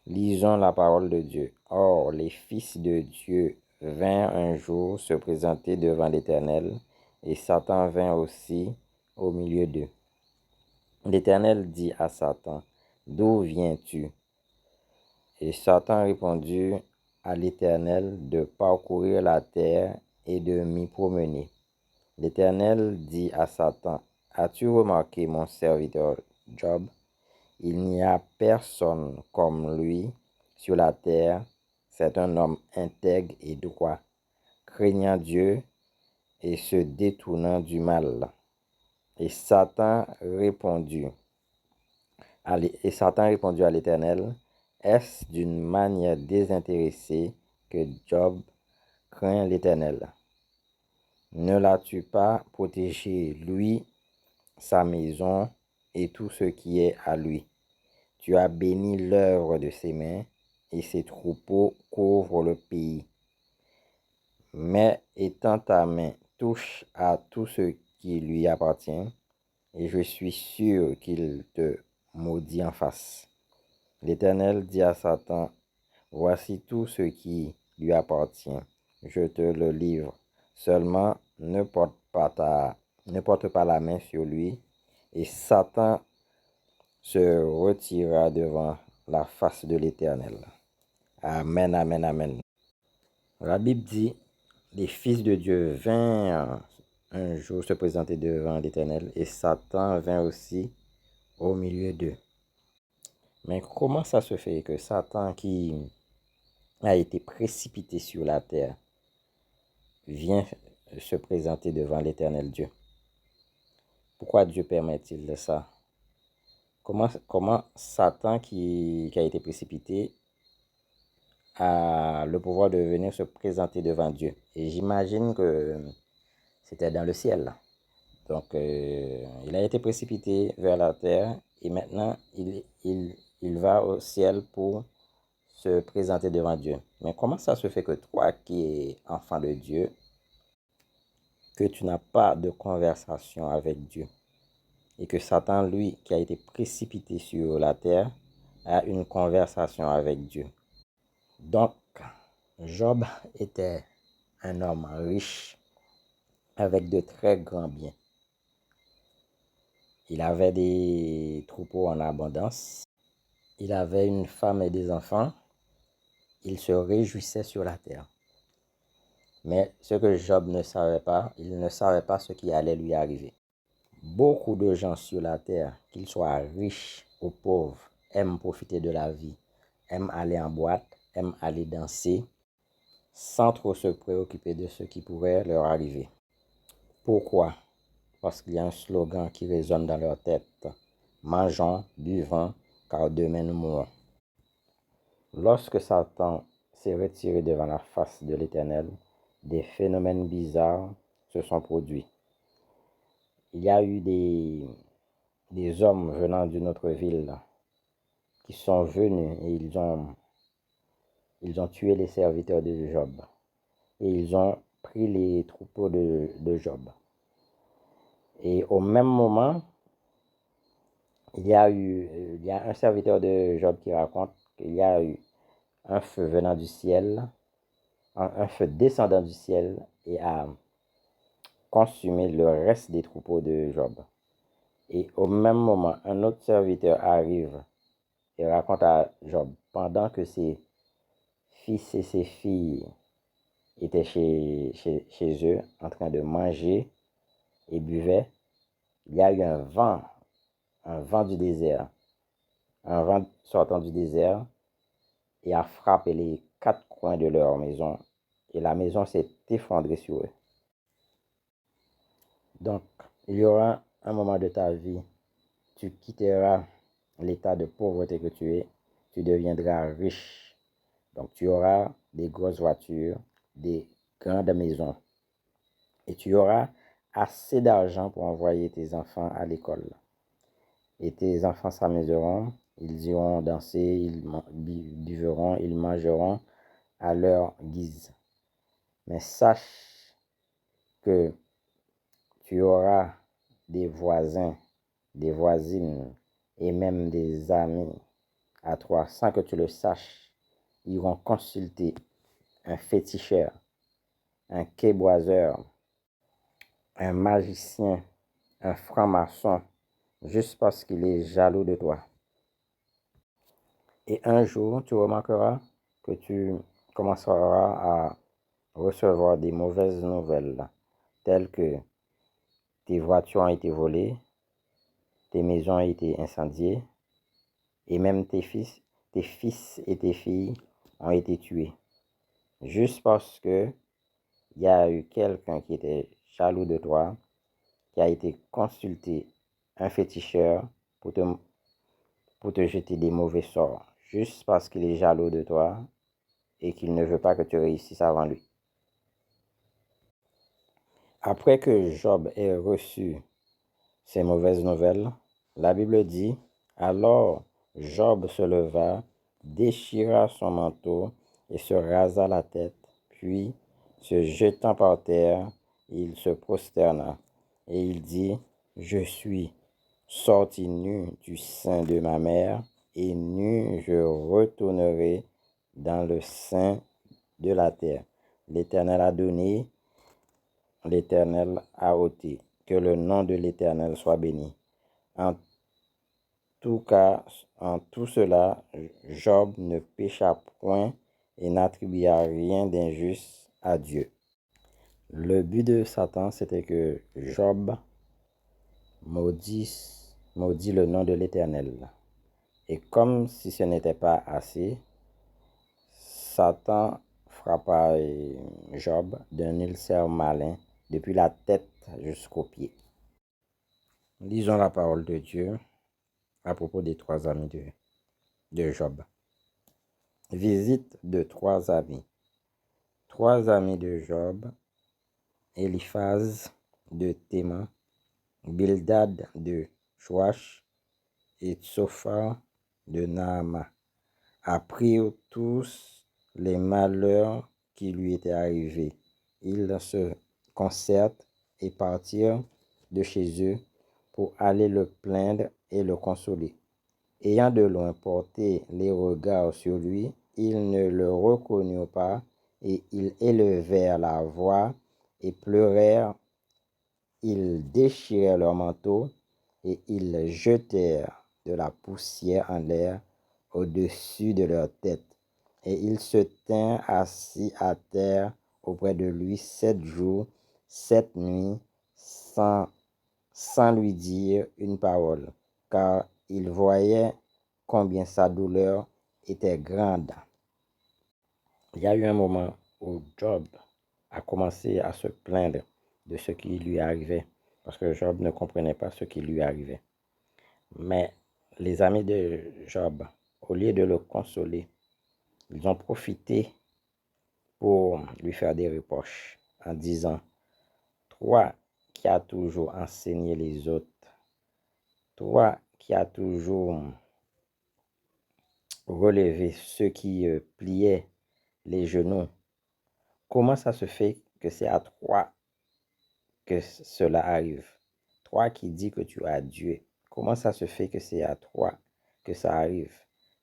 Lisons la parole de Dieu. Or, les fils de Dieu vinrent un jour se présenter devant l'Éternel, et Satan vint aussi au milieu d'eux. L'Éternel dit à Satan, « D'où viens-tu? » Et Satan répondit à l'Éternel de parcourir la terre et de m'y promener. L'Éternel dit à Satan, « As-tu remarqué mon serviteur Job? Il n'y a personne comme lui sur la terre. C'est un homme intègre et droit, craignant Dieu et se détournant du mal. » Et Satan répondit à l'Éternel, « Est-ce d'une manière désintéressée que Job craint l'Éternel? Ne l'as-tu pas protégé, lui, sa maison et tout ce qui est à lui? Tu as béni l'œuvre de ses mains, et ses troupeaux couvrent le pays. Mais étends ta main, touche à tout ce qui lui appartient, et je suis sûr qu'il te maudit en face. » L'Éternel dit à Satan, « Voici tout ce qui lui appartient, je te le livre. Seulement ne porte pas la main sur lui. » Et Satan se retira devant la face de l'Éternel. Amen, amen, amen. La Bible dit, les fils de Dieu vinrent un jour se présenter devant l'Éternel, et Satan vint aussi au milieu d'eux. Mais comment ça se fait que Satan, qui a été précipité sur la terre, vient se présenter devant l'Éternel Dieu? Pourquoi Dieu permet-il ça? Comment Satan, qui a été précipité, a le pouvoir de venir se présenter devant Dieu? Et j'imagine que c'était dans le ciel. Donc, il a été précipité vers la terre, et maintenant, il va au ciel pour se présenter devant Dieu. Mais comment ça se fait que toi, qui es enfant de Dieu, que tu n'as pas de conversation avec Dieu, et que Satan, lui, qui a été précipité sur la terre, a une conversation avec Dieu? Donc, Job était un homme riche avec de très grands biens. Il avait des troupeaux en abondance. Il avait une femme et des enfants. Il se réjouissait sur la terre. Mais ce que Job ne savait pas, il ne savait pas ce qui allait lui arriver. Beaucoup de gens sur la terre, qu'ils soient riches ou pauvres, aiment profiter de la vie, aiment aller en boîte, aiment aller danser, sans trop se préoccuper de ce qui pourrait leur arriver. Pourquoi? Parce qu'il y a un slogan qui résonne dans leur tête. Mangeons, buvons, car demain nous mourrons. Lorsque Satan s'est retiré devant la face de l'Éternel, des phénomènes bizarres se sont produits. Il y a eu des hommes venant d'une autre ville qui sont venus et ils ont tué les serviteurs de Job. Et ils ont pris les troupeaux de Job. Et au même moment, il y a un serviteur de Job qui raconte qu'il y a eu un feu venant du ciel, un feu descendant du ciel, et a consumé le reste des troupeaux de Job. Et au même moment, un autre serviteur arrive et raconte à Job, pendant que ses fils et ses filles étaient chez eux, en train de manger et buvaient, il y a eu un vent du désert, un vent sortant du désert, et a frappé les quatre coins de leur maison, et la maison s'est effondrée sur eux. Donc, il y aura un moment de ta vie, tu quitteras l'état de pauvreté que tu es, tu deviendras riche. Donc, tu auras des grosses voitures, des grandes maisons, et tu auras assez d'argent pour envoyer tes enfants à l'école. Et tes enfants s'amuseront, ils iront danser, ils buveront, ils mangeront à leur guise. Mais sache que tu auras des voisins, des voisines et même des amis à toi, sans que tu le saches, iront consulter un féticheur, un québoiseur, un magicien, un franc-maçon, juste parce qu'il est jaloux de toi. Et un jour, tu remarqueras que tu commenceras à recevoir des mauvaises nouvelles, telles que tes voitures ont été volées, tes maisons ont été incendiées, et même tes fils et tes filles ont été tués. Juste parce que il y a eu quelqu'un qui était jaloux de toi, qui a été consulter un féticheur pour te jeter des mauvais sorts, juste parce qu'il est jaloux de toi et qu'il ne veut pas que tu réussisses avant lui. Après que Job ait reçu ces mauvaises nouvelles, la Bible dit, alors Job se leva, déchira son manteau et se rasa la tête, puis, se jetant par terre, il se prosterna et il dit, je suis sorti nu du sein de ma mère, et nu je retournerai dans le sein de la terre. L'Éternel a donné, l'Éternel a ôté. Que le nom de l'Éternel soit béni. En tout cas, en tout cela, Job ne pécha point et n'attribua rien d'injuste à Dieu. Le but de Satan, c'était que Job maudit le nom de l'Éternel. Et comme si ce n'était pas assez, Satan frappa Job d'un ulcère malin depuis la tête jusqu'aux pieds. Lisons la parole de Dieu à propos des 3 amis de Job. Visite de 3 amis. 3 amis de Job: Eliphaz de Théman, Bildad de Chouach et Tsophar de Naama, apprirent tous les malheurs qui lui étaient arrivés. Ils se concertent et partirent de chez eux pour aller le plaindre et le consoler. Ayant de loin porté les regards sur lui, ils ne le reconnurent pas, et ils élevèrent la voix et pleurèrent. Ils déchirèrent leurs manteaux et ils jetèrent de la poussière en l'air au-dessus de leur tête. Et ils se tinrent assis à terre auprès de lui 7 jours, 7 nuits, sans lui dire une parole, car ils voyaient combien sa douleur était grande. Il y a eu un moment où Job a commencé à se plaindre de ce qui lui arrivait, parce que Job ne comprenait pas ce qui lui arrivait. Mais les amis de Job, au lieu de le consoler, ils ont profité pour lui faire des reproches en disant, toi qui as toujours enseigné les autres, toi qui as toujours relevé ceux qui pliaient les genoux, comment ça se fait que c'est à toi que cela arrive? Toi qui dis que tu as Dieu, comment ça se fait que c'est à toi que ça arrive?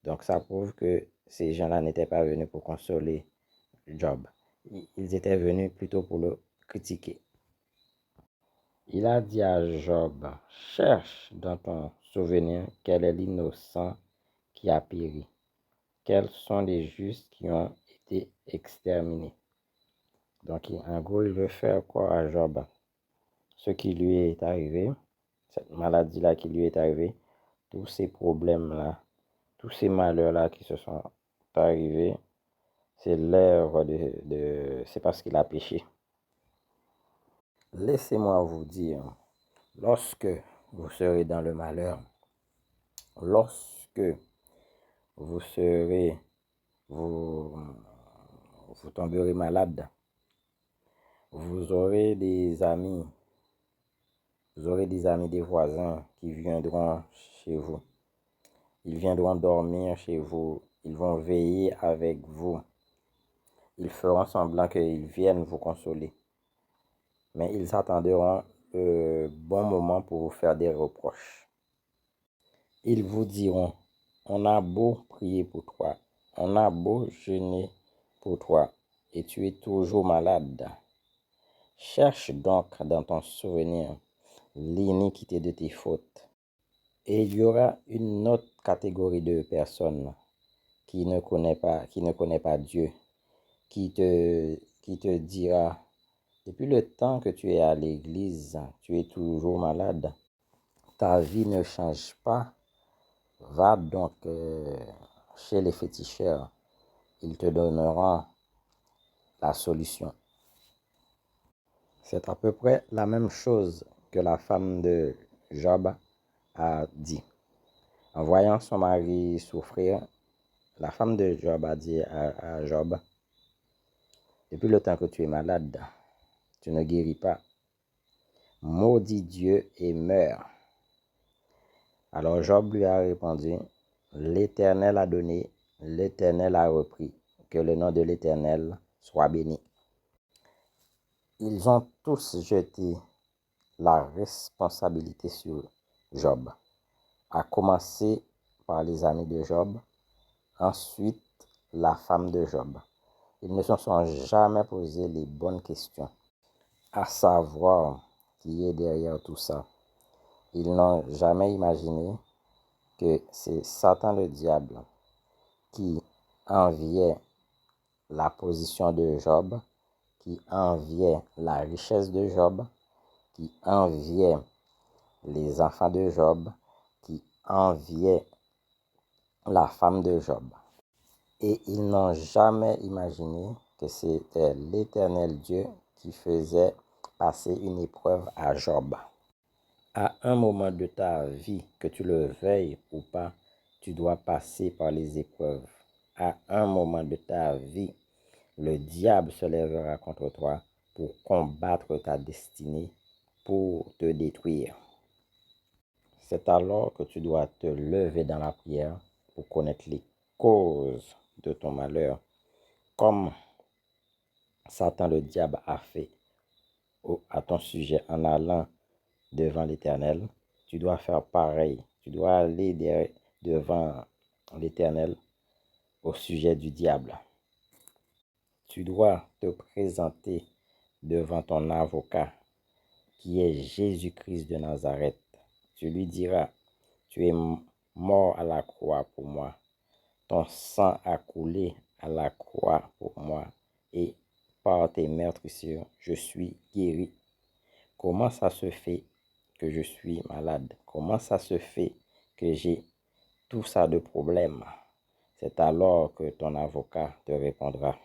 Donc ça prouve que ces gens-là n'étaient pas venus pour consoler Job. Ils étaient venus plutôt pour le critiquer. Il a dit à Job, cherche dans ton souvenir quel est l'innocent qui a péri. Quels sont les justes qui ont été exterminés. Donc en gros, il veut faire quoi à Job? Ce qui lui est arrivé, cette maladie-là qui lui est arrivée, tous ces problèmes-là, tous ces malheurs-là qui se sont arrivés, c'est l'œuvre c'est parce qu'il a péché. Laissez-moi vous dire, lorsque vous serez dans le malheur, lorsque vous serez, vous tomberez malade, vous aurez des amis, des voisins qui viendront chez vous. Ils viendront dormir chez vous. Ils vont veiller avec vous. Ils feront semblant qu'ils viennent vous consoler. Mais ils attendront le bon moment pour vous faire des reproches. Ils vous diront, On a beau prier pour toi, on a beau jeûner pour toi, et tu es toujours malade. Cherche donc dans ton souvenir l'iniquité de tes fautes. Et il y aura une autre catégorie de personnes qui ne connaît pas Dieu, qui te dira, depuis le temps que tu es à l'église, tu es toujours malade. Ta vie ne change pas. Va donc chez les féticheurs. Ils te donneront la solution. C'est à peu près la même chose que la femme de Job a dit. En voyant son mari souffrir, la femme de Job a dit à Job, depuis le temps que tu es malade, tu ne guéris pas. Maudis Dieu et meurs. Alors Job lui a répondu, l'Éternel a donné, l'Éternel a repris, que le nom de l'Éternel soit béni. Ils ont tous jeté la responsabilité sur Job, à commencer par les amis de Job, ensuite la femme de Job. Ils ne se sont jamais posé les bonnes questions, à savoir qui est derrière tout ça. Ils n'ont jamais imaginé que c'est Satan le diable qui enviait la position de Job, qui enviait la richesse de Job, qui enviait les enfants de Job, qui enviait la femme de Job. Et ils n'ont jamais imaginé que c'était l'Éternel Dieu qui faisait passer une épreuve à Job. À un moment de ta vie, que tu le veuilles ou pas, tu dois passer par les épreuves. À un moment de ta vie, le diable se lèvera contre toi pour combattre ta destinée, pour te détruire. C'est alors que tu dois te lever dans la prière pour connaître les causes de ton malheur, comme Satan le diable a fait à ton sujet en allant devant l'Éternel. Tu dois faire pareil. Tu dois aller devant l'Éternel au sujet du diable. Tu dois te présenter devant ton avocat, qui est Jésus-Christ de Nazareth. Tu lui diras, tu es mort à la croix pour moi. Ton sang a coulé à la croix pour moi. Et par tes meurtrissures, je suis guéri. Comment ça se fait que je suis malade? Comment ça se fait que j'ai tout ça de problèmes? C'est alors que ton avocat te répondra.